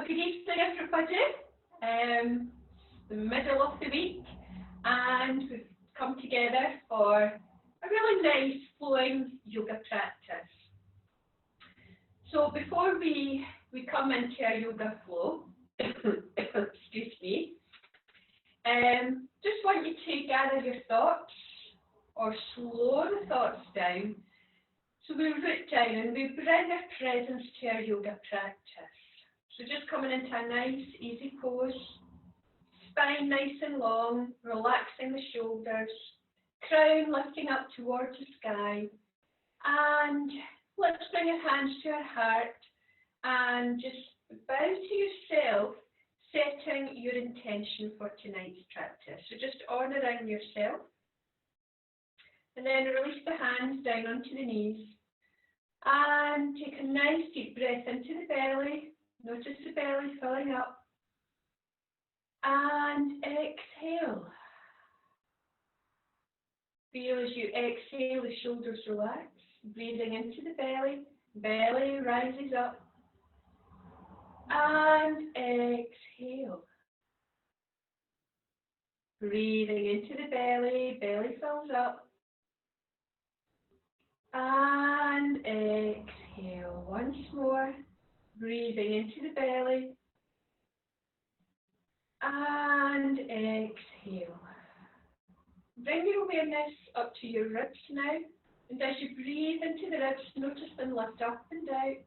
good evening, everybody. The middle of the week, and we've come together for a really nice flowing yoga practice. So before we come into our yoga flow, excuse me, just want you to gather your thoughts or slow the thoughts down. So we root down and we bring our presence to our yoga practice. So just coming into a nice, easy pose, spine nice and long, relaxing the shoulders, crown lifting up towards the sky, and let's bring our hands to our heart and just bow to yourself, setting your intention for tonight's practice. So just honouring yourself, and then release the hands down onto the knees, and take a nice deep breath into the belly. Notice the belly filling up, and exhale. Feel as you exhale, the shoulders relax, breathing into the belly, belly rises up, and exhale. Breathing into the belly, belly fills up, and exhale. Once more, breathing into the belly, and exhale. Bring your awareness up to your ribs now, and as you breathe into the ribs, notice them lift up and out.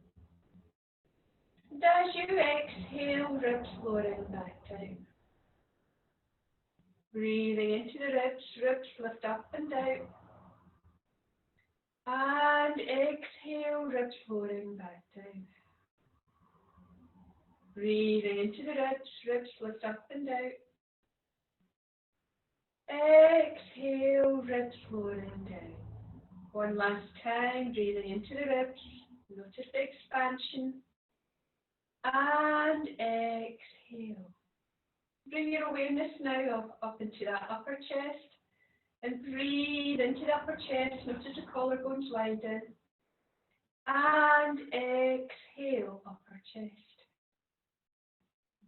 And as you exhale, ribs lowering back down. Breathing into the ribs, ribs lift up and out. And exhale, ribs lowering back down. Breathing into the ribs, ribs lift up and out. Exhale, ribs lowering down. One last time, breathing into the ribs, notice the expansion. And exhale. Bring your awareness now up into that upper chest. And breathe into the upper chest, notice the collarbones widen. And exhale, upper chest.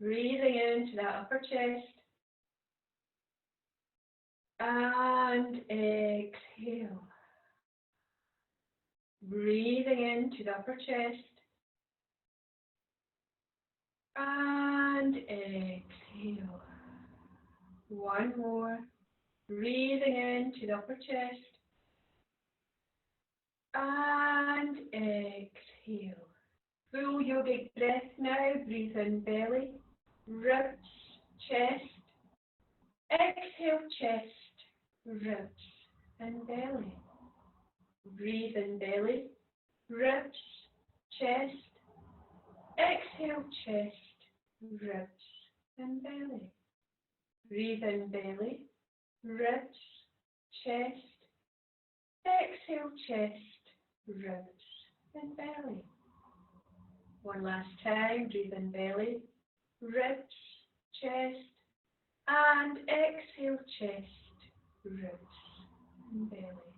Breathing into that upper chest. And exhale. Breathing into the upper chest. And exhale. One more. Breathing into the upper chest. And exhale. Full yogic breath now. Breathe in belly, ribs, chest. Exhale, chest, ribs, and belly. Breathe in belly, ribs, chest. Exhale, chest, ribs, and belly. Breathe in belly, ribs, chest. Exhale, chest, ribs, and belly. One last time, breathe in belly, ribs, chest. And exhale, chest, ribs, and belly.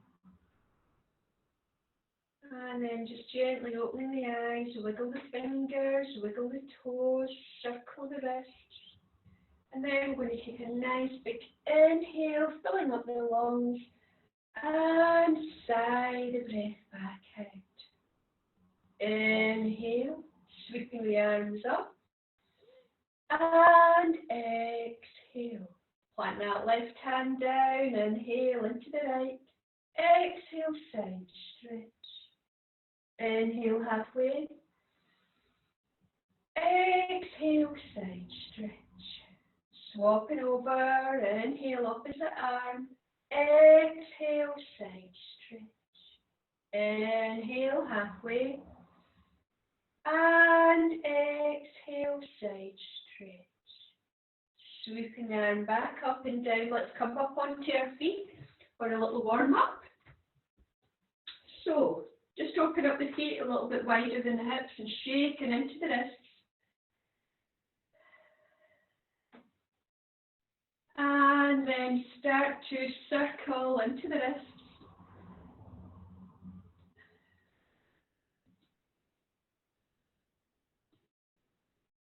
And then just gently opening the eyes, wiggle the fingers, wiggle the toes, circle the wrists. And then we're going to take a nice big inhale, filling up the lungs, and sigh the breath back out. Inhale, sweeping the arms up, and exhale. Plant that left hand down, inhale into the right, exhale, side stretch. Inhale halfway, exhale, side stretch. Swapping over, inhale, opposite arm, exhale, side stretch. Inhale halfway, and exhale, side stretch. Sweeping the arm back up and down. Let's come up onto our feet for a little warm up. So, just open up the feet a little bit wider than the hips and shaking into the wrists. And then start to circle into the wrists.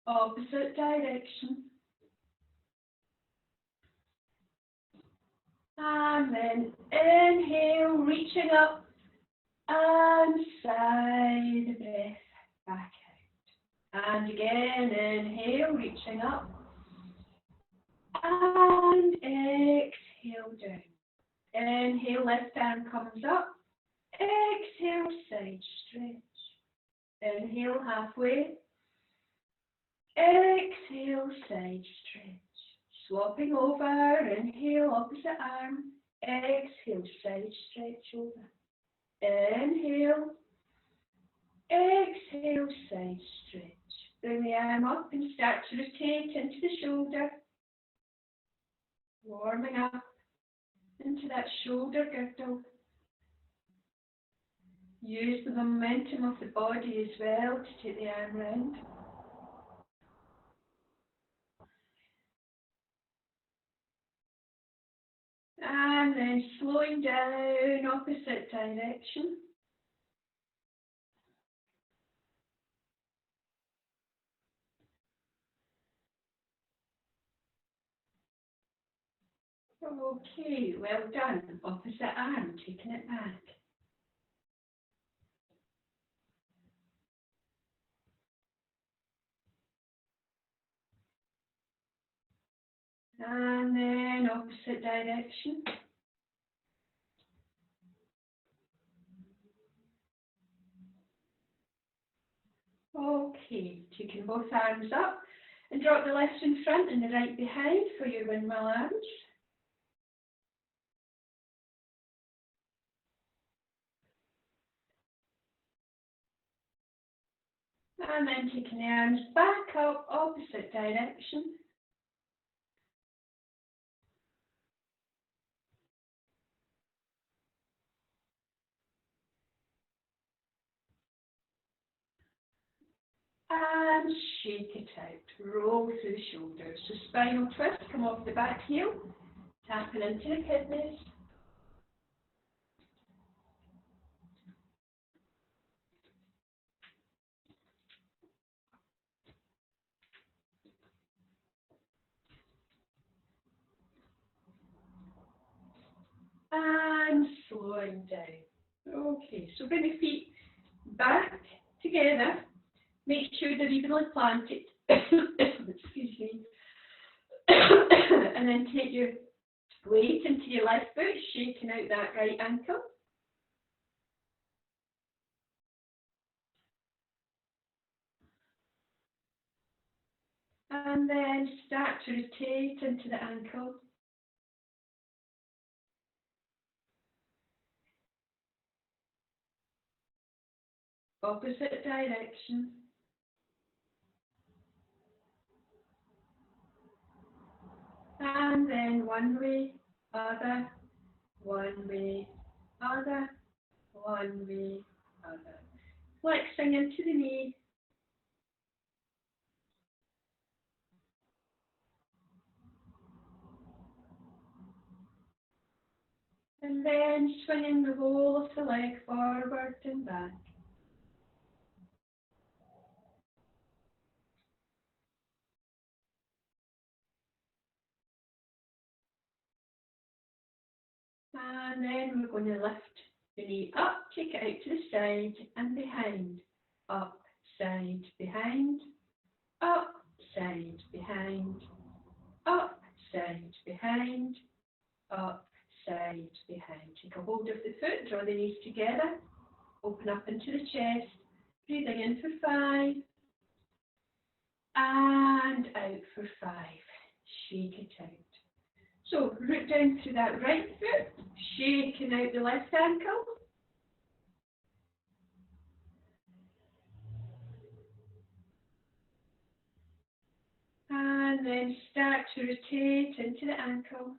opposite direction. And then inhale, reaching up and sigh the breath back out. And again, inhale, reaching up and exhale down. Inhale, left arm comes up. Exhale, side stretch. Inhale, halfway. Exhale, side stretch. Swapping over, inhale, opposite arm. Exhale, side stretch over. Inhale. Exhale, side stretch. Bring the arm up and start to rotate into the shoulder. Warming up into that shoulder girdle. Use the momentum of the body as well to take the arm round. And then slowing down, opposite direction. Okay, well done. Opposite arm, taking it back. And then opposite direction. Okay, taking both arms up and drop the left in front and the right behind for your windmill arms. And then taking the arms back up, opposite direction. And shake it out. Roll through the shoulders. So spinal twist, come off the back heel, tapping into the kidneys. And slowing down. Okay, so bring the feet back together. Make sure they're evenly planted. Excuse me. And then take your weight into your left foot, shaking out that right ankle. And then start to rotate into the ankle. Opposite direction. And then one way, other, one way, other, one way, other. Flexing into the knee. And then swinging the whole of the leg forward and back. And then we're going to lift the knee up, take it out to the side and behind. Up, side, behind. Up, side, behind. Up, side, behind. Up, side, behind. Take a hold of the foot, draw the knees together. Open up into the chest. Breathing in for 5. And out for 5. Shake it out. So root down through that right foot, shaking out the left ankle. And then start to rotate into the ankle.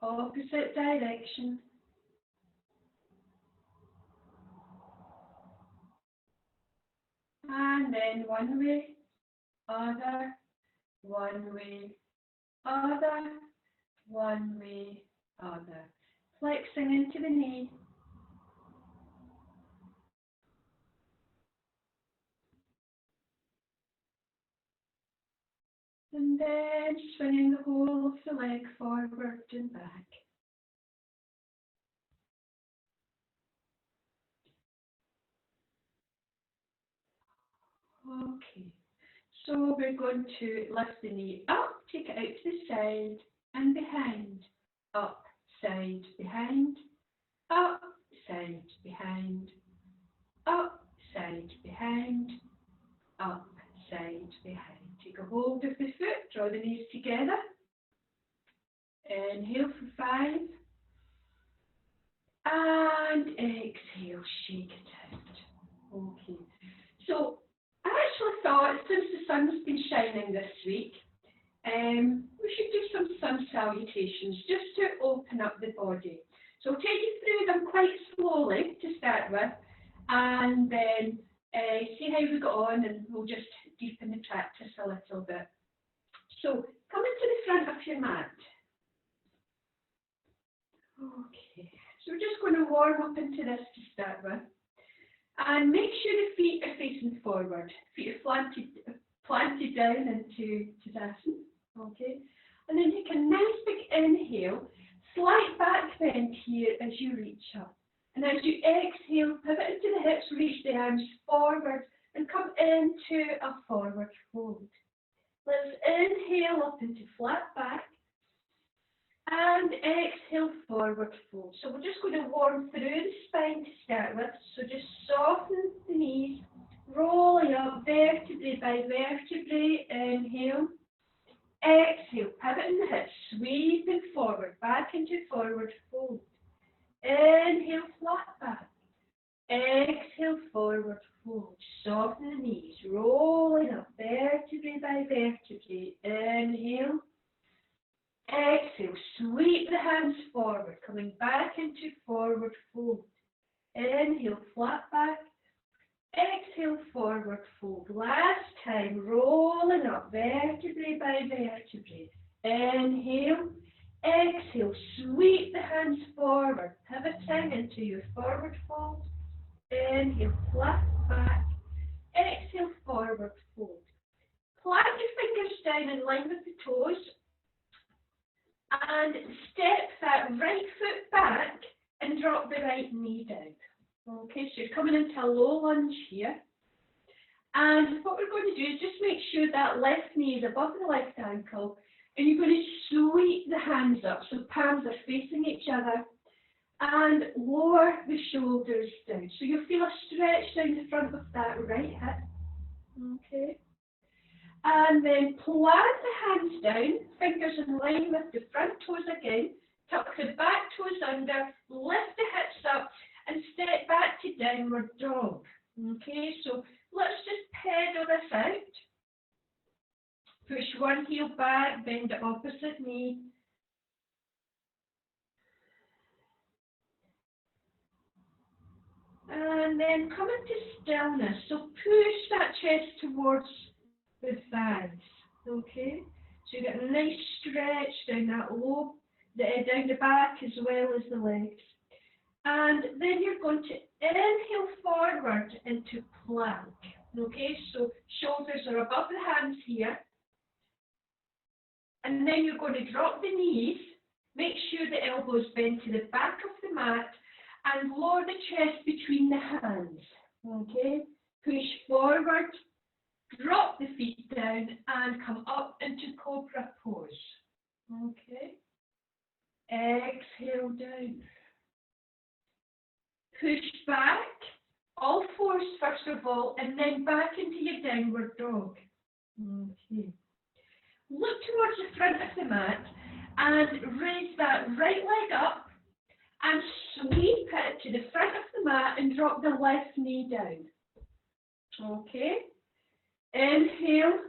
Opposite direction. And then one way, other, one way, other, one way, other. Flexing into the knee. And then swinging the whole of the leg forward and back. Okay, so we're going to lift the knee up, take it out to the side and behind, up, side, behind, up, side, behind, up, side, behind, up, side, behind. Take a hold of the foot, draw the knees together. Inhale for 5. And exhale, shake it out. Okay. So I actually thought since the sun's been shining this week, we should do some sun salutations just to open up the body. So I'll take you through them quite slowly to start with, and then see how we go on, and we'll just deepen the practice a little bit. So come into the front of your mat. Okay, so we're just going to warm up into this to start with. And make sure the feet are facing forward. Feet are planted down into Tadasana. Okay, and then take a nice big inhale, slight back bend here as you reach up. And as you exhale, pivot into the hips, reach the arms forward and come into a forward fold. Let's inhale up into flat back and exhale forward fold. So we're just going to warm through the spine to start with. So just soften the knees, rolling up vertebrae by vertebrae. Inhale. Exhale, pivot in the hips, sweeping forward, back into forward fold. Inhale, flat back. Exhale, forward fold. Soften the knees, rolling up vertebrae by vertebrae. Inhale. Exhale, sweep the hands forward, coming back into forward fold. Inhale, flat back. Exhale, forward fold. Last time, rolling up vertebrae by vertebrae. Inhale. Exhale, sweep the hands forward, pivoting into your forward fold. Inhale, flat back. Exhale, forward fold. Plant your fingers down in line with the toes. And step that right foot back and drop the right knee down. Okay, so you're coming into a low lunge here. And what we're going to do is just make sure that left knee is above the left ankle. And you're going to sweep the hands up so palms are facing each other. And lower the shoulders down. So you'll feel a stretch down the front of that right hip. Okay. And then plant the hands down, fingers in line with the front toes again. Tuck the back toes under, lift the hips up, and step back to downward dog. Okay, so let's just pedal this out. Push one heel back, bend the opposite knee. And then come into stillness. So push that chest towards the thighs. Okay, so you get a nice stretch down that lobe, down the back as well as the legs. And then you're going to inhale forward into plank. Okay, so shoulders are above the hands here. And then you're going to drop the knees, make sure the elbows bend to the back of the mat, and lower the chest between the hands. Okay, push forward, drop the feet down, and come up into cobra pose. Okay, exhale down. Push back, all fours first of all, and then back into your downward dog. Okay. Look towards the front of the mat and raise that right leg up and sweep it to the front of the mat and drop the left knee down. Okay. Inhale.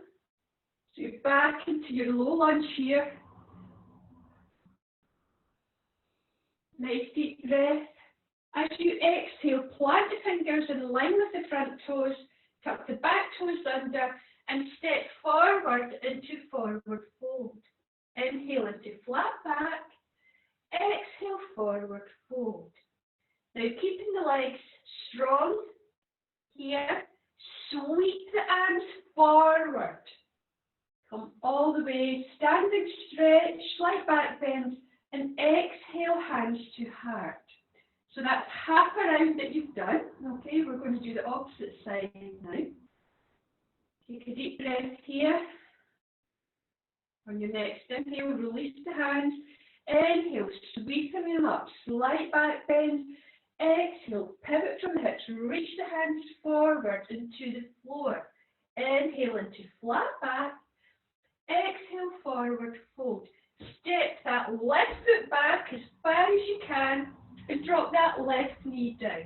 So you're back into your low lunge here. Nice deep breath. As you exhale, plant the fingers in line with the front toes, tuck the back toes under, and step forward into forward fold. Inhale into flat back. Exhale, forward fold. Now keeping the legs strong here, sweep the arms forward. Come all the way, standing stretch, slight back bend, and exhale, hands to heart. So that's half a round that you've done. Okay, we're going to do the opposite side now. Take a deep breath here. On your next inhale, release the hands. Inhale, sweeping them up, slight back bend. Exhale, pivot from the hips, reach the hands forward into the floor. Inhale into flat back. Exhale, forward fold. Step that left foot back as far as you can and drop that left knee down.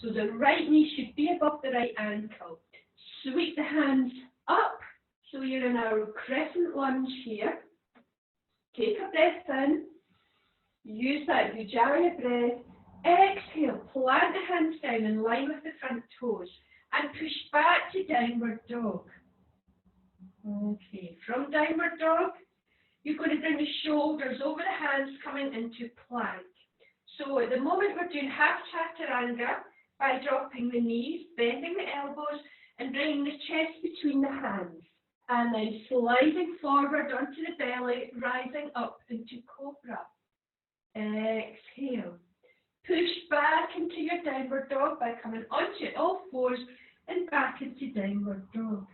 So the right knee should be above the right ankle. Sweep the hands up. So you're in our crescent lunge here. Take a breath in. Use that Ujjayi breath. Exhale, plant the hands down in line with the front toes and push back to downward dog. Okay, from downward dog, you're going to bring the shoulders over the hands coming into plank. So at the moment we're doing half chaturanga by dropping the knees, bending the elbows and bringing the chest between the hands. And then sliding forward onto the belly, rising up into cobra. Exhale. Push back into your downward dog by coming onto all fours and back into downward dog.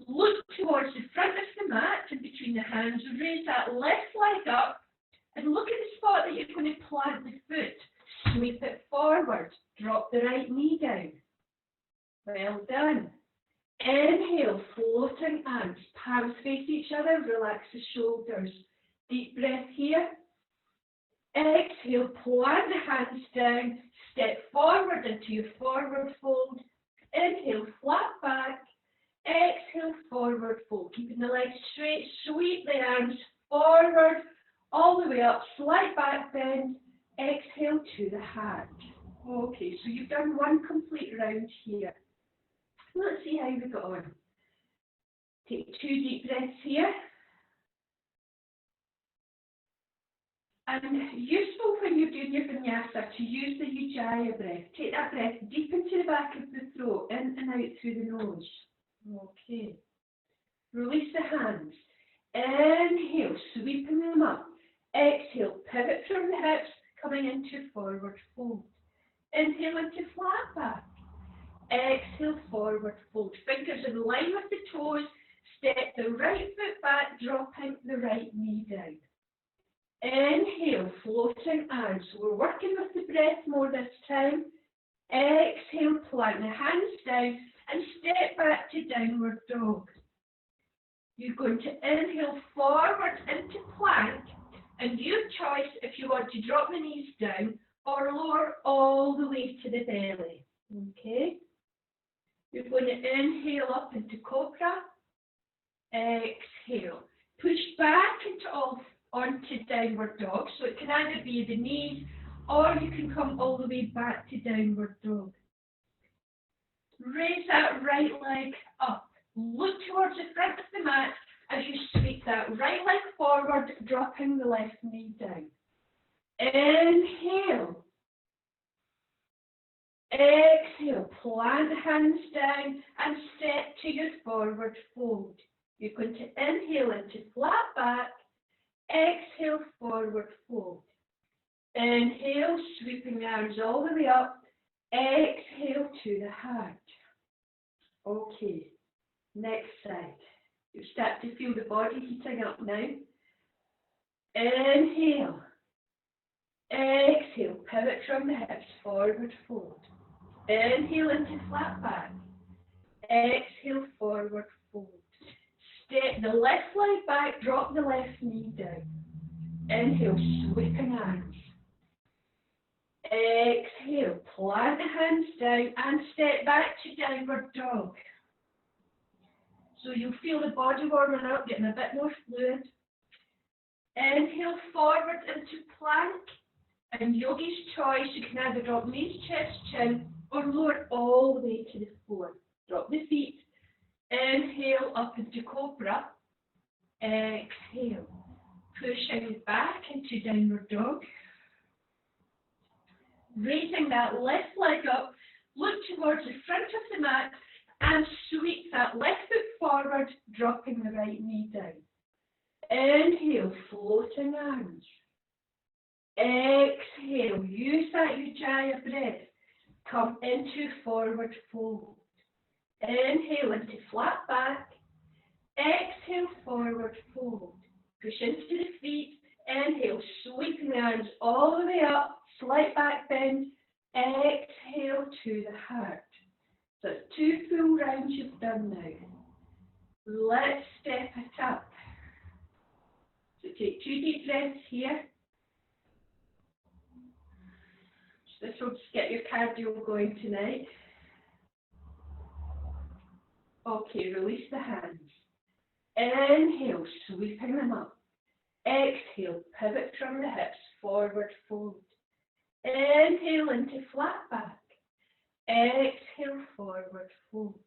Look towards the front of the mat and between the hands. Raise that left leg up and look at the spot that you're going to plant the foot. Sweep it forward. Drop the right knee down. Well done. Inhale, floating arms. Palms face each other. Relax the shoulders. Deep breath here. Exhale, plant the hands down, step forward into your forward fold. Inhale, flat back. Exhale, forward fold. Keeping the legs straight, sweep the arms forward, all the way up, slight back bend. Exhale to the heart. Okay, so you've done one complete round here. Let's see how we got on. Take 2 deep breaths here. And useful when you're doing your vinyasa to use the Ujjayi breath. Take that breath deep into the back of the throat, in and out through the nose. Okay. Release the hands. Inhale, sweeping them up. Exhale, pivot from the hips, coming into forward fold. Inhale into flat back. Exhale, forward fold. Fingers in line with the toes. Step the right foot back, dropping the right knee down. Inhale, floating arms. We're working with the breath more this time. Exhale, plant the hands down and step back to downward dog. You're going to inhale forward into plank, and your choice if you want to drop the knees down or lower all the way to the belly. Okay? You're going to inhale up into cobra. Exhale. Push back onto downward dog. So it can either be the knees or you can come all the way back to downward dog. Raise that right leg up. Look towards the front of the mat as you sweep that right leg forward, dropping the left knee down. Inhale. Exhale, plant the hands down and step to your forward fold. You're going to inhale into flat back. Exhale, forward fold. Inhale, sweeping the arms all the way up. Exhale to the heart. Okay, next side. You start to feel the body heating up now. Inhale. Exhale, pivot from the hips, forward fold. Inhale into flat back. Exhale, forward fold. Step the left leg back, drop the left knee down. Inhale, sweeping arms. Exhale, plant the hands down and step back to downward dog. So you'll feel the body warming up, getting a bit more fluid. Inhale forward into plank. And yogi's choice, you can either drop knees, chest, chin, or lower all the way to the floor. Drop the feet. Inhale up into cobra. Exhale. Pushing back into downward dog. Raising that left leg up. Look towards the front of the mat And sweep that left foot forward, dropping the right knee down. Inhale, floating arms. Exhale, use that Ujjayi breath. Come into forward fold. Inhale into flat back. Exhale, forward fold. Push into the feet. Inhale, sweeping the arms all the way up. Slight back bend. Exhale to the heart. So it's 2 full rounds you've done now. Let's step it up. So take 2 deep breaths here. So this will just get your cardio going tonight. Okay, release the hands. Inhale, sweeping them up. Exhale, pivot from the hips, forward fold. Inhale into flat back. Exhale, forward fold.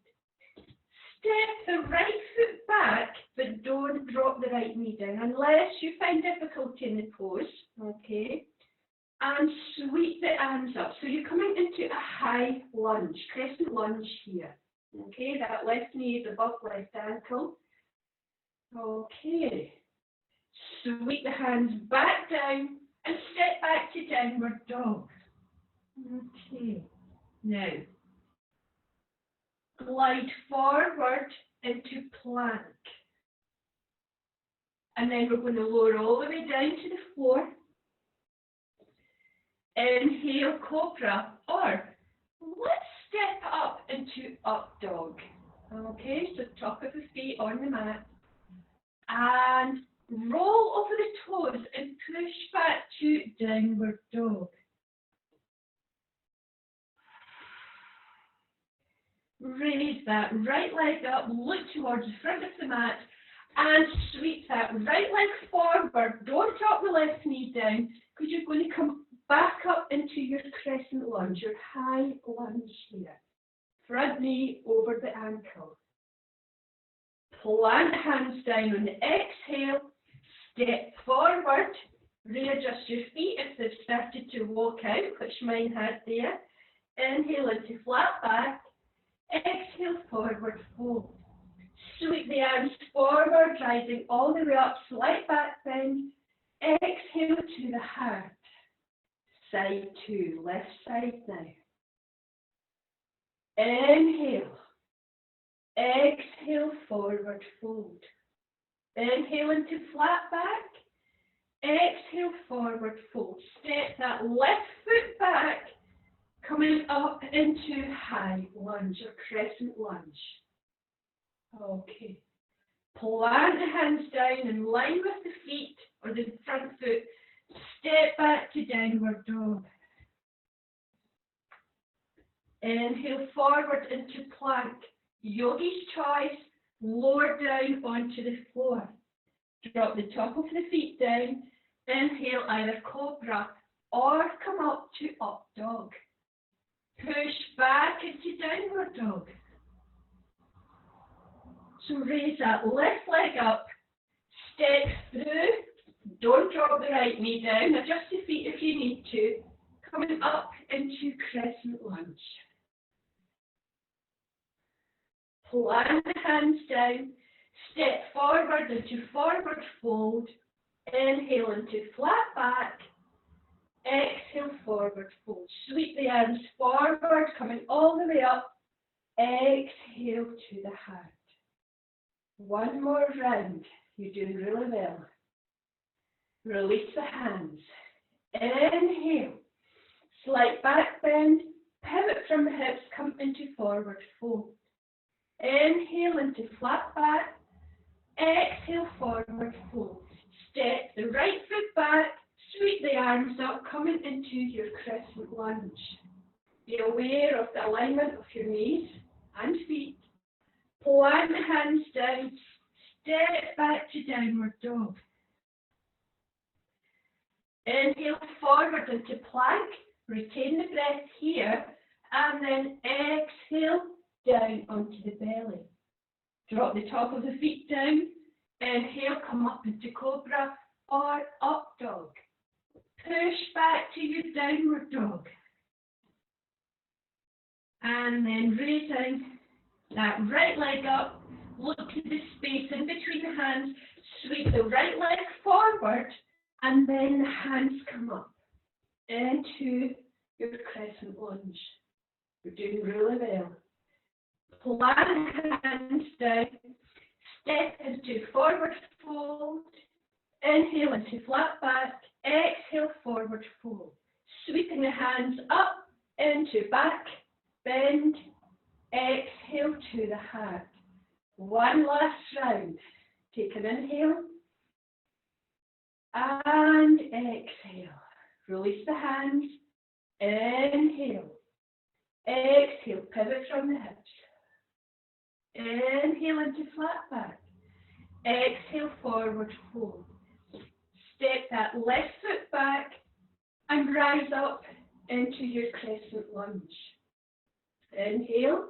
Step the right foot back, but don't drop the right knee down unless you find difficulty in the pose, okay? And sweep the arms up. So you're coming into a high lunge, crescent lunge here. Okay, that left knee is above left ankle. Okay. Sweep the hands back down and step back to downward dog. Okay. Now, glide forward into plank. And then we're going to lower all the way down to the floor. Inhale, cobra, or let's step up into up dog. Okay, so top of the feet on the mat. And roll over the toes and push back to downward dog. Raise that right leg up, look towards the front of the mat, and sweep that right leg forward. Don't drop the left knee down, because you're going to come back up into your crescent lunge, your high lunge here. Front knee over the ankle. Plant hands down on the exhale, step forward, readjust your feet if they've started to walk out, which mine had there. Inhale into flat back, exhale, forward fold. Sweep the arms forward, rising all the way up, slight back bend. Exhale to the heart. Side 2, left side now. Inhale. Exhale, forward fold. Inhale into flat back. Exhale, forward fold. Step that left foot back, coming up into high lunge or crescent lunge. Okay. Plant the hands down in line with the feet or the front foot. Step back to downward dog. Inhale forward into plank. Yogi's choice. Lower down onto the floor. Drop the top of the feet down. Inhale either cobra or come up to up dog. Push back into downward dog. So raise that left leg up. Step through. Don't drop the right knee down. Adjust the feet if you need to. Coming up into crescent lunge. Plant the hands down. Step forward into forward fold. Inhale into flat back. Exhale, forward fold. Sweep the arms forward, coming all the way up. Exhale to the heart. One more round. You're doing really well. Release the hands. Inhale. Slight back bend. Pivot from the hips. Come into forward fold. Inhale into flat back. Exhale, forward fold. Step the right foot back. Sweep the arms up, coming into your crescent lunge. Be aware of the alignment of your knees and feet. Plant the hands down. Step back to downward dog. Inhale forward into plank. Retain the breath here. And then exhale down onto the belly. Drop the top of the feet down. Inhale, come up into cobra or up dog. Push back to your downward dog. And then raising That right leg up, look to the space in between the hands, sweep the right leg forward, and then the hands come up into your crescent lunge. You're doing really well. Plant hands down, step into forward fold, inhale into flat back, exhale forward fold. Sweeping the hands up into back, bend, exhale to the heart. One last round. Take an inhale and exhale. Release the hands. Inhale. Exhale. Pivot from the hips. Inhale into flat back. Exhale forward fold. Step that left foot back and rise up into your crescent lunge. Inhale.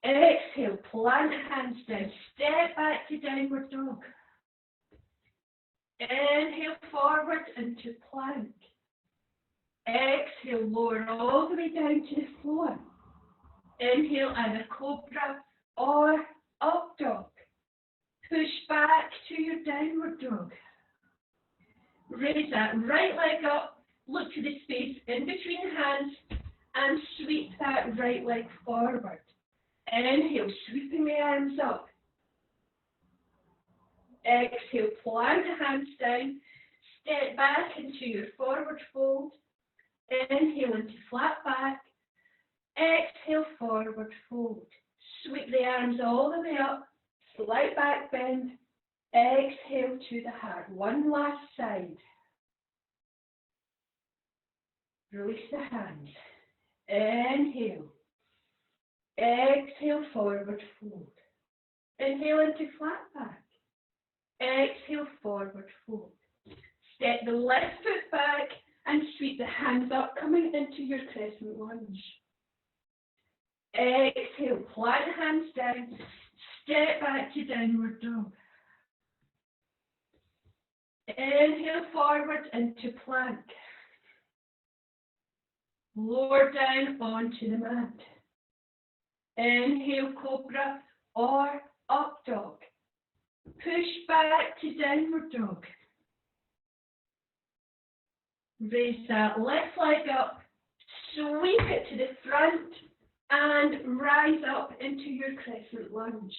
Exhale, plant hands down, step back to downward dog. Inhale forward into plank. Exhale, lower all the way down to the floor. Inhale, either cobra or up dog. Push back to your downward dog. Raise that right leg up, look to the space in between the hands, and sweep that right leg forward. Inhale, sweeping the arms up. Exhale, plant the hands down. Step back into your forward fold. Inhale into flat back. Exhale, forward fold. Sweep the arms all the way up. Slight back bend. Exhale to the heart. One last side. Release the hands. Inhale. Exhale, forward fold. Inhale into flat back. Exhale, forward fold. Step the left foot back and sweep the hands up, coming into your crescent lunge. Exhale, plant the hands down. Step back to downward dog. Inhale forward into plank. Lower down onto the mat. Inhale, cobra or up dog. Push back to downward dog. Raise that left leg up, sweep it to the front, and rise up into your crescent lunge.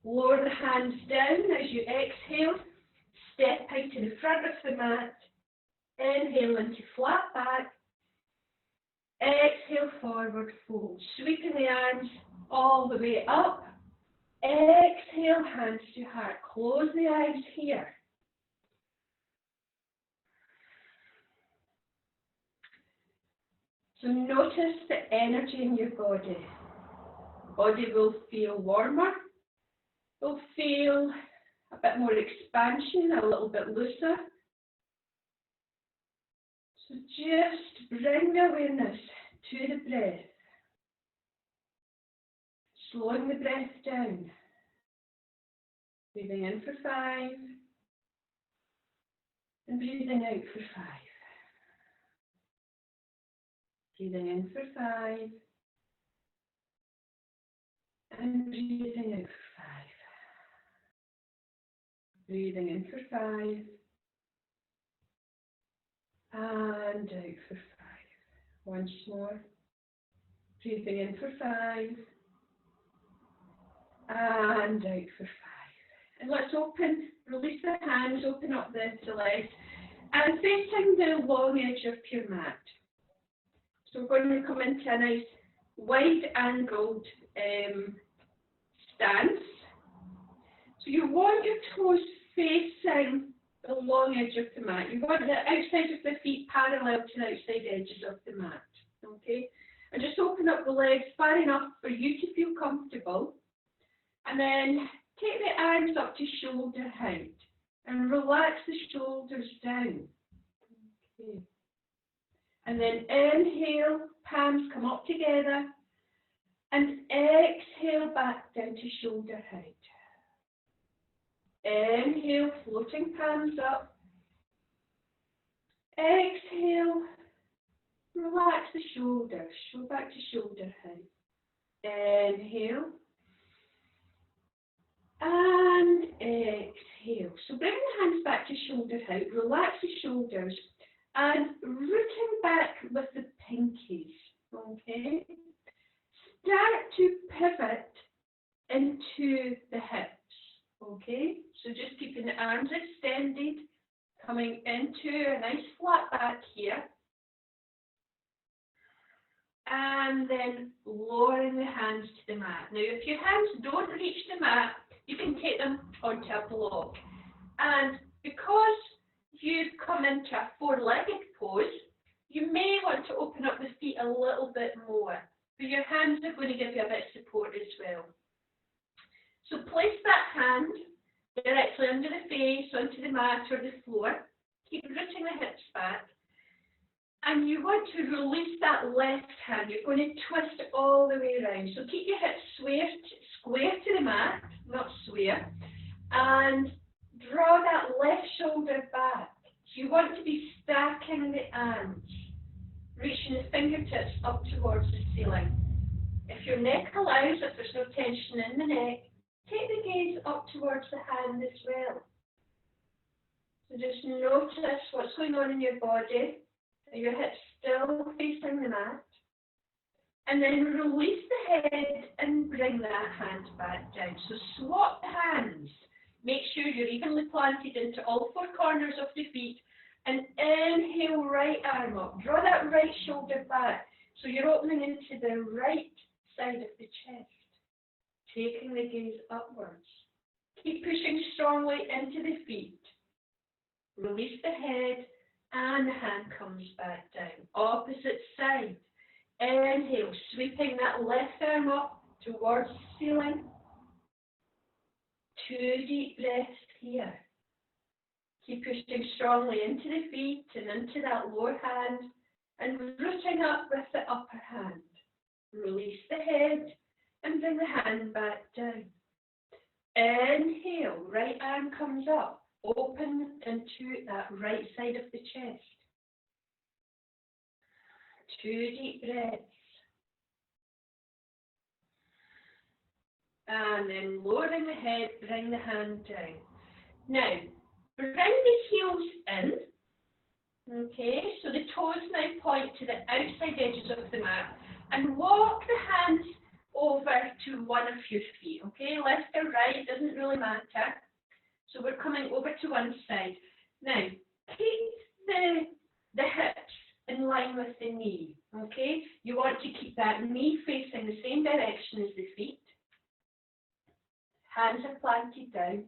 Lower the hands down as you exhale. Step out to the front of the mat. Inhale into flat back. Exhale, forward fold. Sweeping the arms all the way up. Exhale, hands to heart. Close the eyes here. So notice the energy in your body. Body will feel warmer. Will feel a bit more expansion, a little bit looser. So just bring the awareness to the breath. Slowing the breath down. Breathing in for 5. And breathing out for 5. Breathing in for 5. And breathing out for 5. Breathing in for 5. And out for 5. Once more. Breathing in for 5. And out for 5. And let's open, release the hands, open up the legs, and facing the long edge of your mat. So we're going to come into a nice wide-angled stance. So you want your toes facing the long edge of the mat. You want the outside of the feet parallel to the outside edges of the mat. Okay? And just open up the legs far enough for you to feel comfortable. And then take the arms up to shoulder height. And relax the shoulders down. Okay. And then inhale, palms come up together. And exhale back down to shoulder height. Inhale, floating palms up. Exhale, relax the shoulders. Show back to shoulder height. Inhale. And exhale. So bring the hands back to shoulder height. Relax the shoulders. And rooting back with the pinkies. Okay? Start to pivot into the hips. Okay? So just keeping the arms extended. Coming into a nice flat back here. And then lowering the hands to the mat. Now, if your hands don't reach the mat, you can take them onto a block. And because you've come into a four-legged pose, you may want to open up the feet a little bit more. But your hands are going to give you a bit of support as well. So place that hand directly under the face, onto the mat or the floor. Keep rooting the hips back. And you want to release that left hand. You're going to twist it all the way around. So keep your hips square to the mat, not square. And draw that left shoulder back. So you want to be stacking the arms, reaching the fingertips up towards the ceiling. If your neck allows, if there's no tension in the neck, take the gaze up towards the hand as well. So just notice what's going on in your body. Are your hips still facing the mat? And then release the head and bring that hand back down. So swap hands. Make sure you're evenly planted into all four corners of the feet. And inhale, right arm up. Draw that right shoulder back. So you're opening into the right side of the chest. Taking the gaze upwards. Keep pushing strongly into the feet. Release the head and the hand comes back down. Opposite side. Inhale, sweeping that left arm up towards the ceiling. 2 deep breaths here. Keep pushing strongly into the feet and into that lower hand and rooting up with the upper hand. Release the head and bring the hand back down. Inhale, right arm comes up. Open into that right side of the chest. 2 deep breaths. And then lowering the head, bring the hand down. Now, bring the heels in. Okay, so the toes now point to the outside edges of the mat. And walk the hands over to one of your feet. Okay, left or right, doesn't really matter. So we're coming over to one side. Now, keep the hips in line with the knee, okay? You want to keep that knee facing the same direction as the feet. Hands are planted down.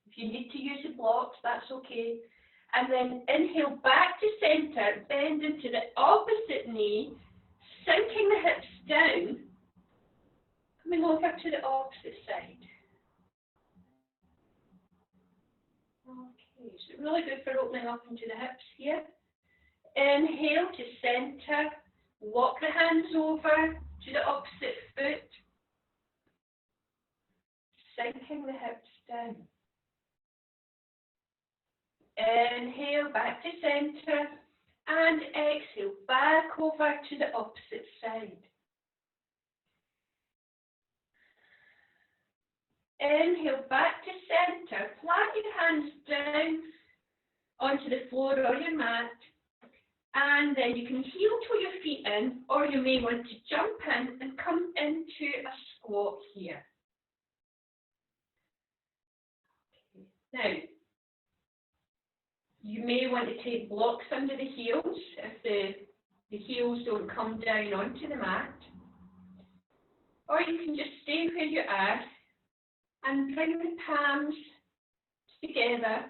If you need to use the blocks, that's okay. And then inhale back to center, bend into the opposite knee, sinking the hips down, coming over to the opposite side. Okay, so really good for opening up into the hips here. Inhale to center, walk the hands over to the opposite foot, sinking the hips down. Inhale back to center and exhale back over to the opposite side. Inhale back to center, plant your hands down onto the floor or your mat, and then you can heel toe your feet in, or you may want to jump in and come into a squat here. Okay. Now, you may want to take blocks under the heels if the heels don't come down onto the mat, or you can just stay where you are and bring the palms together.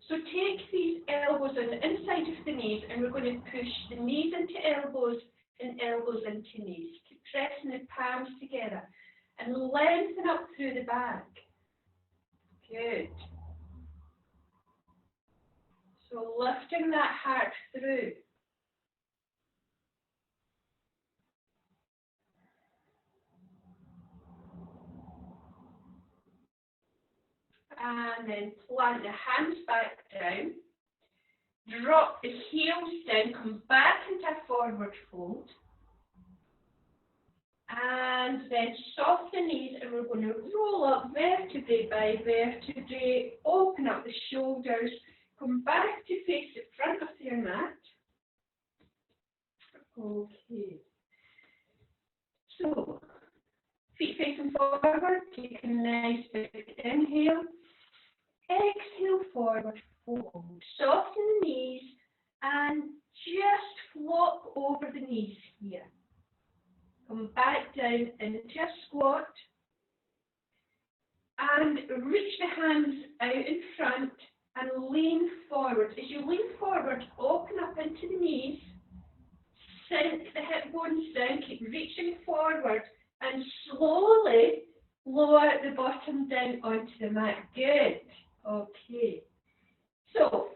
So take these elbows on the inside of the knees, and we're going to push the knees into elbows and elbows into knees. Keep pressing the palms together and lengthen up through the back. Good. So lifting that heart through. And then plant the hands back down. Drop the heels down, come back into a forward fold. And then soften the knees, and we're going to roll up vertebrae by vertebrae, open up the shoulders, come back to face the front of your mat. Okay. So, feet facing forward, take a nice big inhale. Exhale, forward fold. Soften the knees and just flop over the knees here. Come back down into a squat and reach the hands out in front and lean forward. As you lean forward, open up into the knees, sink the hip bones down, keep reaching forward and slowly lower the bottom down onto the mat. Good. Okay. So,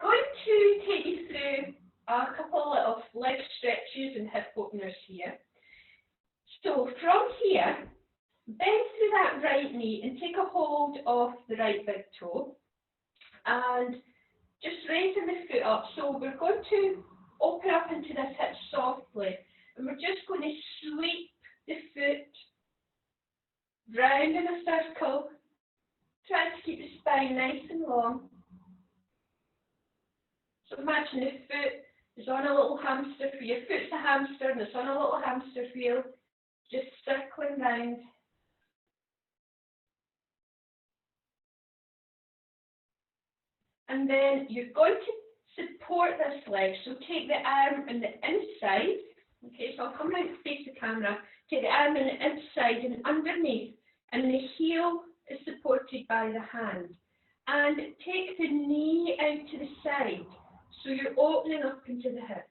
going to take you through a couple of leg stretches and hip openers here. So from here, bend through that right knee and take a hold of the right big toe and just raising the foot up. So we're going to open up into this hip softly and we're just going to sweep the foot round in a circle. Try to keep the spine nice and long. So imagine the foot is on a little hamster wheel. Your foot's a hamster and it's on a little hamster wheel. Just circling round. And then you're going to support this leg. So take the arm on the inside. Okay, so I'll come out and face the camera. Take the arm on the inside and underneath. And the heel is supported by the hand. And take the knee out to the side. So you're opening up into the hip.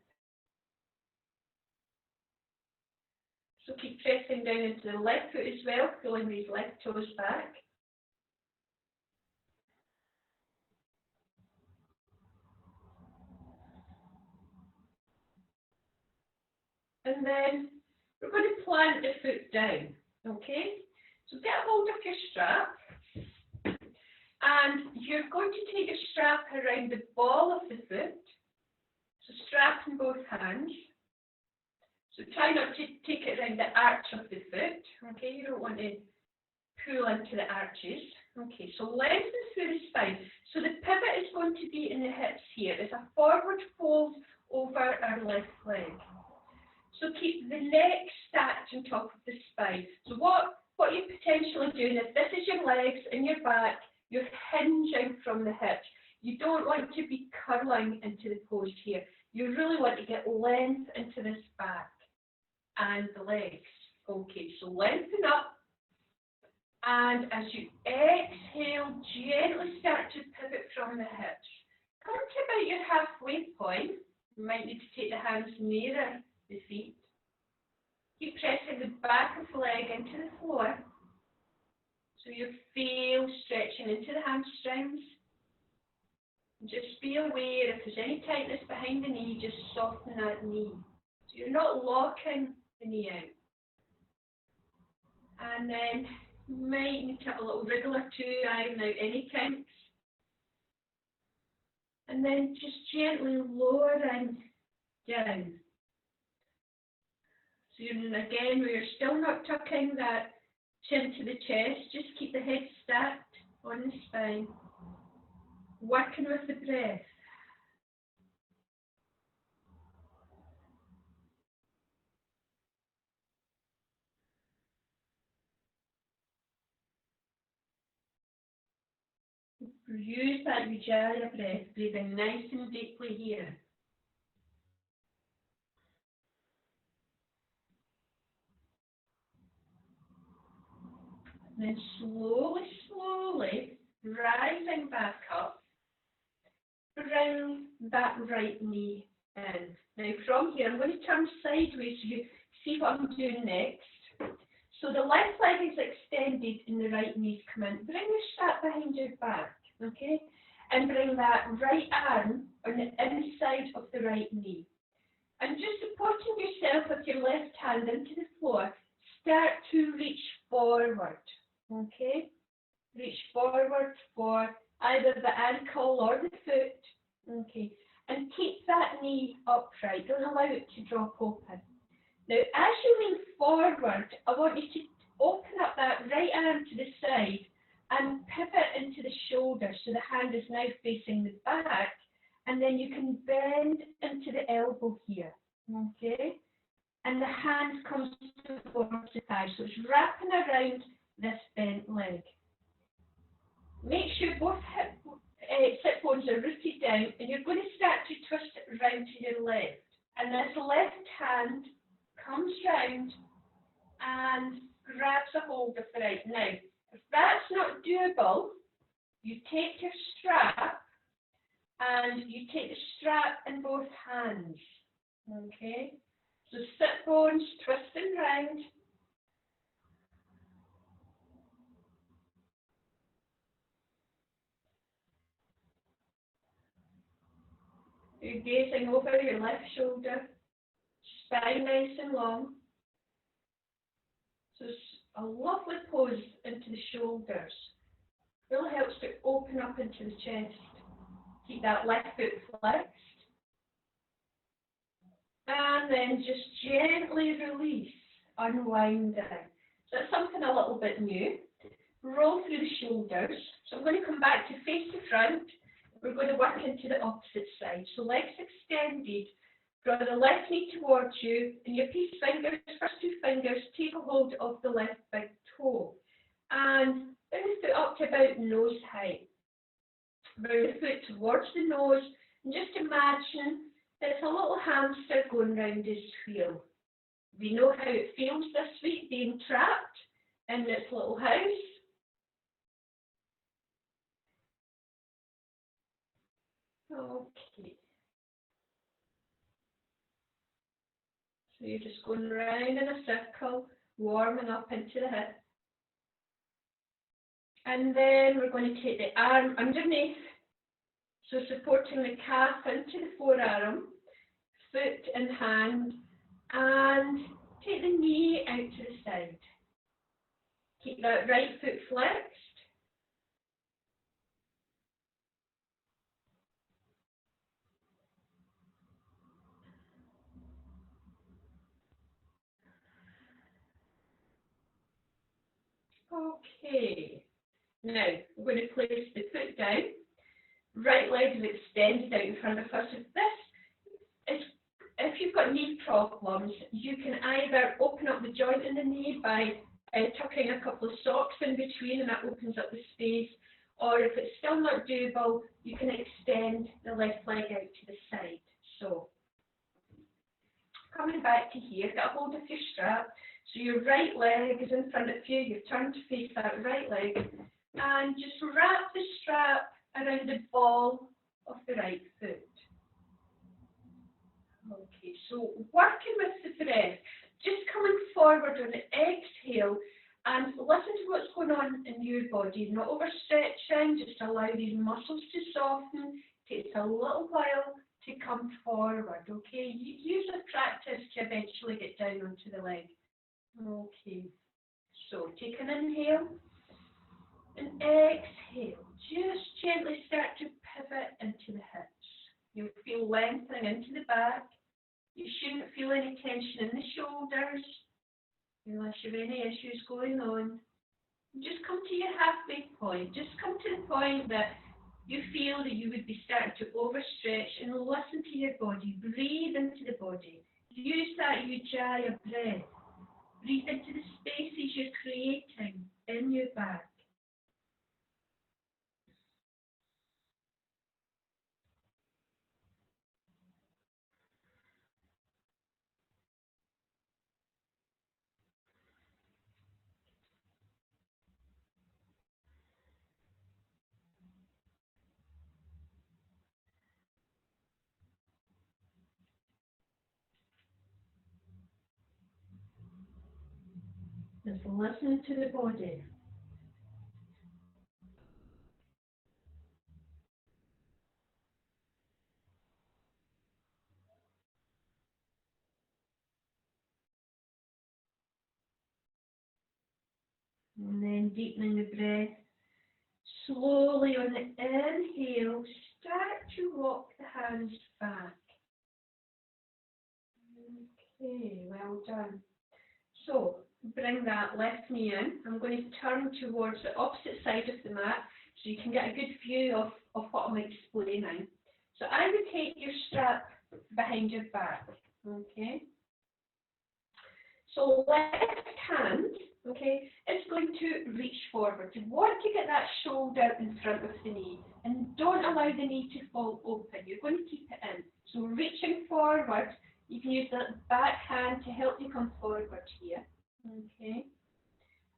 So keep pressing down into the left foot as well, pulling these left toes back. And then we're going to plant the foot down, okay? So get a hold of your strap. And you're going to take your strap around the ball of the foot. So strap in both hands. So try not to take it around the arch of the foot, okay? You don't want to pull into the arches. Okay, so lengthen through the spine. So the pivot is going to be in the hips here. It's a forward fold over our left leg. So keep the neck stacked on top of the spine. So what you're potentially doing is, this is your legs and your back, you're hinging from the hips. You don't want to be curling into the pose here. You really want to get length into this back and the legs. Okay, so lengthen up. And as you exhale, gently start to pivot from the hips. Come to about your halfway point. You might need to take the hands nearer the feet. Keep pressing the back of the leg into the floor. So you feel stretching into the hamstrings. Just be aware if there's any tightness behind the knee, just soften that knee. So you're not locking the knee out. And then you might need to have a little wriggle or two, iron out any kinks. And then just gently lowering down. So you're, again, where you're still not tucking that chin to the chest, just keep the head stacked on the spine. Working with the breath. Use that Ujjayi breath, breathing nice and deeply here. And then slowly rising back up, bring that right knee in. Now from here, I'm going to turn sideways so you see what I'm doing next. So the left leg is extended and the right knee's come in. Bring your strap behind your back, okay? And bring that right arm on the inside of the right knee. And just supporting yourself with your left hand into the floor, start to reach forward, okay? Reach forward for either the ankle or the foot, okay? and keep that knee upright. Don't allow it to drop open. Now, as you lean forward, I want you to open up that right arm to the side and pivot into the shoulder so the hand is now facing the back, and then you can bend into the elbow here, okay? And the hand comes towards the thigh, so it's wrapping around this bent leg. Make sure both sit bones are rooted down, and you're going to start to twist it round to your left. And this left hand comes round and grabs a hold of the right. Now, if that's not doable, you take your strap and you take the strap in both hands. Okay? So sit bones twisting round. You're gazing over your left shoulder, spine nice and long. So it's a lovely pose into the shoulders. Really helps to open up into the chest. Keep that left foot flexed. And then just gently release, unwinding. So that's something a little bit new. Roll through the shoulders. So I'm going to come back to face the front. We're going to work into the opposite side. So legs extended. Draw the left knee towards you, and your peace fingers, first two fingers, take a hold of the left big toe. And bring the foot up to about nose height. Bring the foot towards the nose, and just imagine there's a little hamster going round his wheel. We know how it feels this week, being trapped in this little house. Okay. So you're just going round in a circle, warming up into the hip. And then we're going to take the arm underneath, so supporting the calf into the forearm, foot in hand, and take the knee out to the side. Keep that right foot flexed. Okay. Now, we're going to place the foot down. Right leg is extended out in front of us. If you've got knee problems, you can either open up the joint in the knee by tucking a couple of socks in between, and that opens up the space. Or if it's still not doable, you can extend the left leg out to the side. So, coming back to here, get a hold of your strap. So your right leg is in front of you, you've turned to face that right leg, and just wrap the strap around the ball of the right foot. Okay, so working with the breath, just coming forward on the exhale and listen to what's going on in your body. Not overstretching, just allow these muscles to soften. Takes a little while to come forward, okay? Use a practice to eventually get down onto the leg. Okay, so take an inhale and exhale. Just gently start to pivot into the hips. You'll feel lengthening into the back. You shouldn't feel any tension in the shoulders unless you have any issues going on. Just come to your halfway point. Just come to the point that you feel that you would be starting to overstretch, and listen to your body. Breathe into the body. Use that Ujjayi breath. Breathe into the spaces you're creating in your back. Just listen to the body. And then deepening the breath, slowly on the inhale, start to rock the hands back. Okay, well done. So, bring that left knee in. I'm going to turn towards the opposite side of the mat so you can get a good view of what I'm explaining. So I would take your strap behind your back, okay? So left hand, okay, is going to reach forward. You want to get that shoulder in front of the knee and don't allow the knee to fall open. You're going to keep it in. So reaching forward, you can use the back hand to help you come forward here, okay?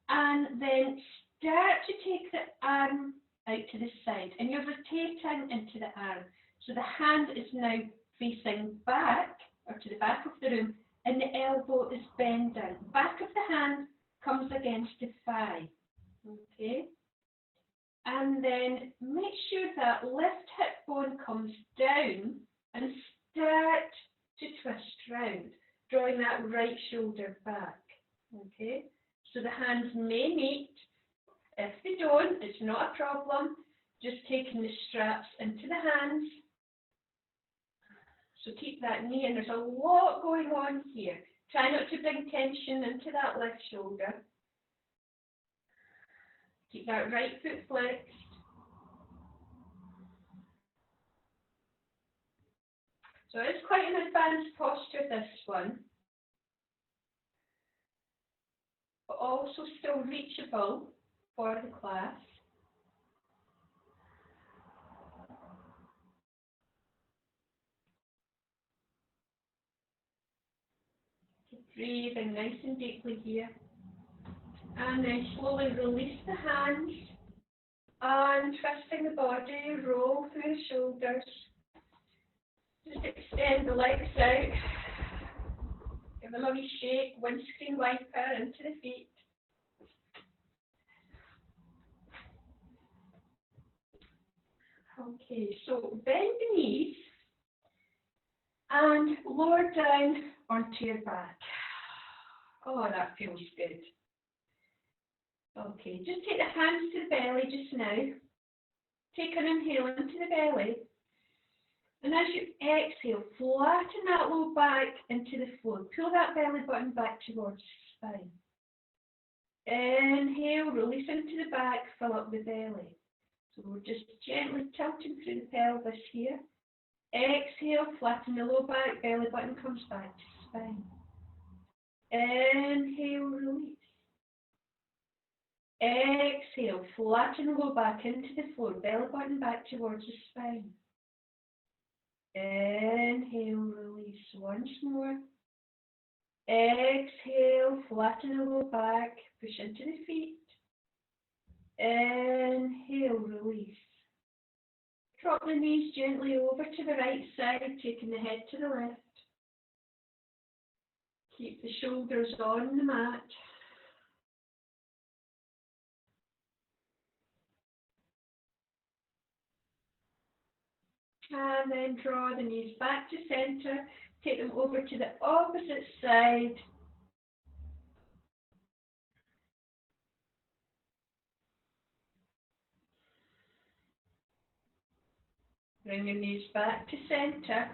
And then start to take the arm out to the side and you're rotating into the arm. So the hand is now facing back or to the back of the room and the elbow is bending. Back of the hand comes against the thigh, okay? And then make sure that left hip bone comes down and start to twist round, drawing that right shoulder back, okay? So the hands may meet. If they don't, it's not a problem. Just taking the straps into the hands. So keep that knee in. There's a lot going on here. Try not to bring tension into that left shoulder. Keep that right foot flexed. So it's quite an advanced posture, this one. But also still reachable for the class. Keep breathing nice and deeply here. And then slowly release the hands and twisting the body, roll through the shoulders. Just extend the legs out. Give them a wee shake, windscreen wiper into the feet. Okay, so bend the knees and lower down onto your back. Oh, that feels good. Okay, just take the hands to the belly just now. Take an inhale into the belly. And as you exhale, flatten that low back into the floor. Pull that belly button back towards the spine. Inhale, release into the back, fill up the belly. So we're just gently tilting through the pelvis here. Exhale, flatten the low back, belly button comes back to the spine. Inhale, release. Exhale, flatten the low back into the floor, belly button back towards the spine. Inhale, release once more. Exhale, flatten the low back, push into the feet. Inhale, release. Drop the knees gently over to the right side, taking the head to the left. Keep the shoulders on the mat. And then draw the knees back to center. Take them over to the opposite side. Bring your knees back to center.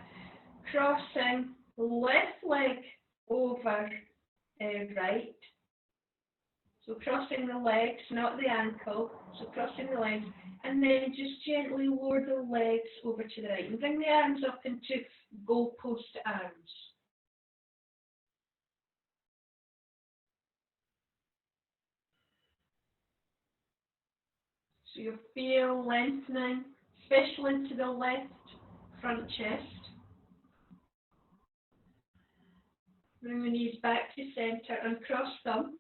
Crossing left leg over right. So crossing the legs, not the ankle. So crossing the legs. And then just gently lower the legs over to the right. And bring the arms up into goalpost arms. So you feel lengthening, especially into the left front chest. Bring the knees back to center and cross them.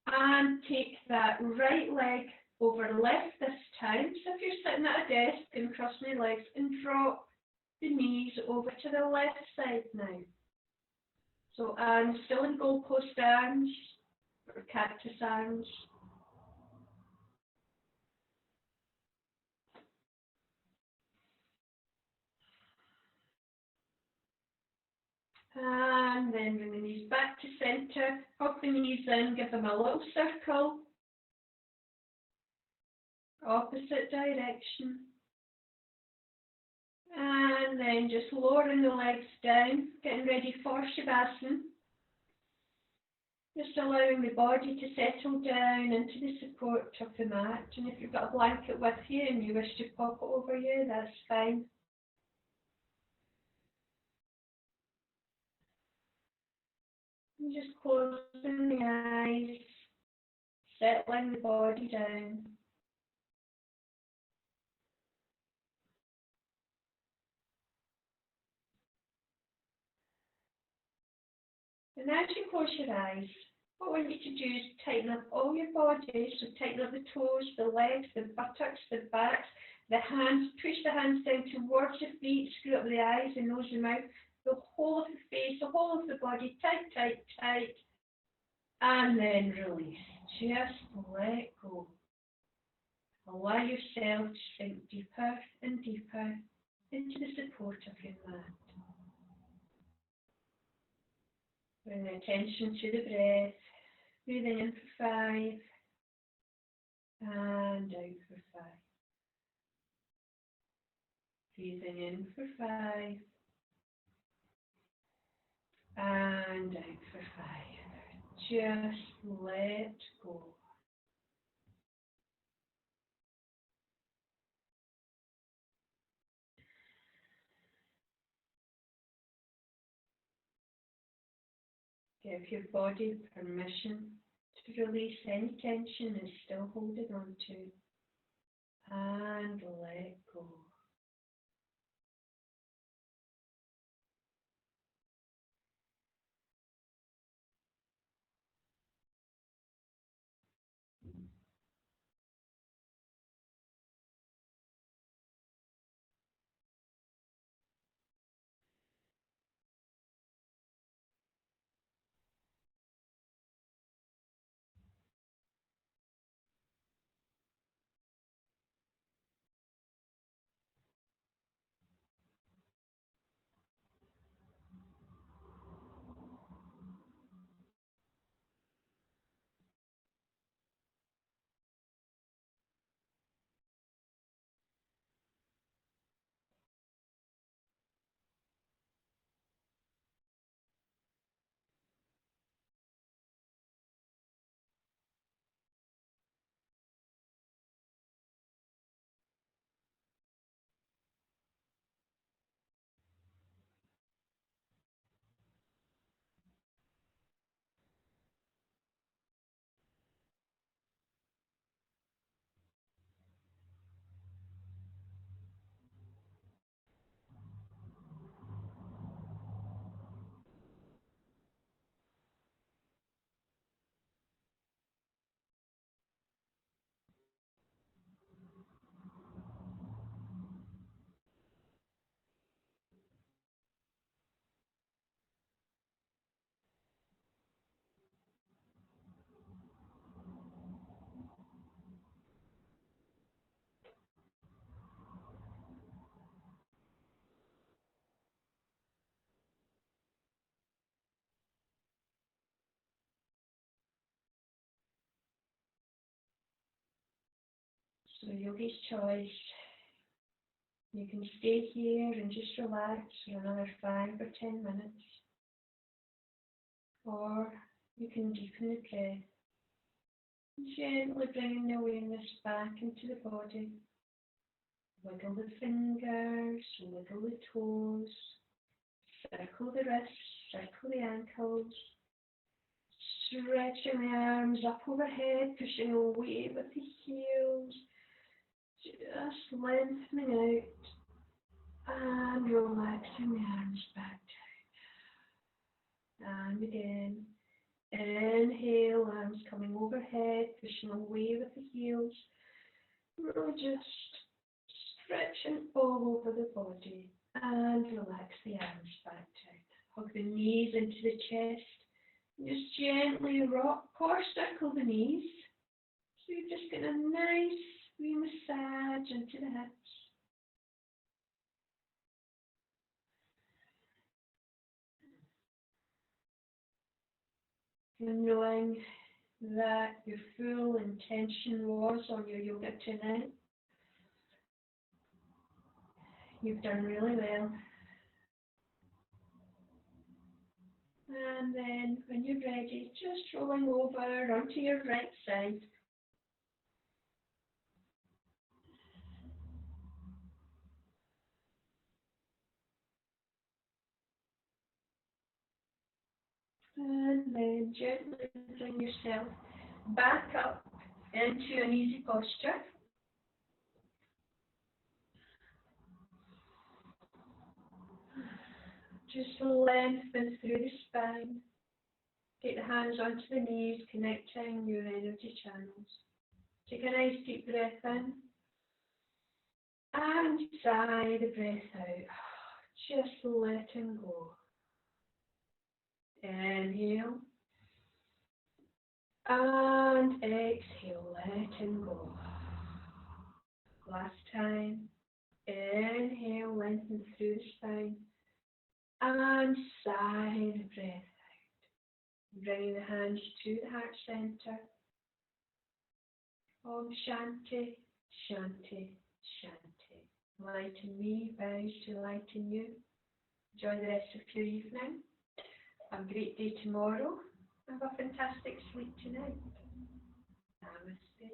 And take that right leg over left this time. So if you're sitting at a desk and cross my legs and drop the knees over to the left side now. So I'm still in goalpost arms or cactus arms. And then bring the knees back to center. Hop the knees in, give them a little circle. opposite direction. And then just lowering the legs down, getting ready for Shavasana. Just allowing the body to settle down into the support of the mat. And if you've got a blanket with you and you wish to pop it over you, that's fine. And just closing the eyes, settling the body down. And as you close your eyes, what I want you to do is tighten up all your body. So tighten up the toes, the legs, the buttocks, the backs, the hands. Push the hands down towards your feet. Screw up the eyes, the nose, the mouth. The whole of the face, the whole of the body. Tight, tight, tight. And then release. Just let go. Allow yourself to sink deeper and deeper into the support of your mat. Bring attention to the breath. Breathing in for 5 and out for 5. Breathing in for 5 and out for 5. Just let go. Give your body permission to release any tension it's still holding on to and let go. So yogi's choice. You can stay here and just relax for another 5 or 10 minutes. Or you can deepen the breath. Gently bringing the awareness back into the body. Wiggle the fingers, wiggle the toes, circle the wrists, circle the ankles. Stretching the arms up overhead, pushing away with the heels. Just lengthening out and relaxing the arms back down. And again, inhale, arms coming overhead, pushing away with the heels. Really just stretching all over the body and relax the arms back down. Hug the knees into the chest. Just gently rock or circle the knees. So you're just getting a nice wee massage into the hips. And knowing that your full intention was on your yoga tonight. You've done really well. And then when you're ready, just rolling over onto your right side. And then gently bring yourself back up into an easy posture. Just lengthen through the spine. Take the hands onto the knees, connecting your energy channels. Take a nice deep breath in. And sigh the breath out. Just letting go. Inhale. And exhale, letting go. Last time. Inhale, lengthen through the spine. And sigh the breath out. Bringing the hands to the heart center. Om Shanti, Shanti, Shanti. Lighten me, vows to lighten you. Enjoy the rest of your evening. Have a great day tomorrow. Have a fantastic sleep tonight. Namaste.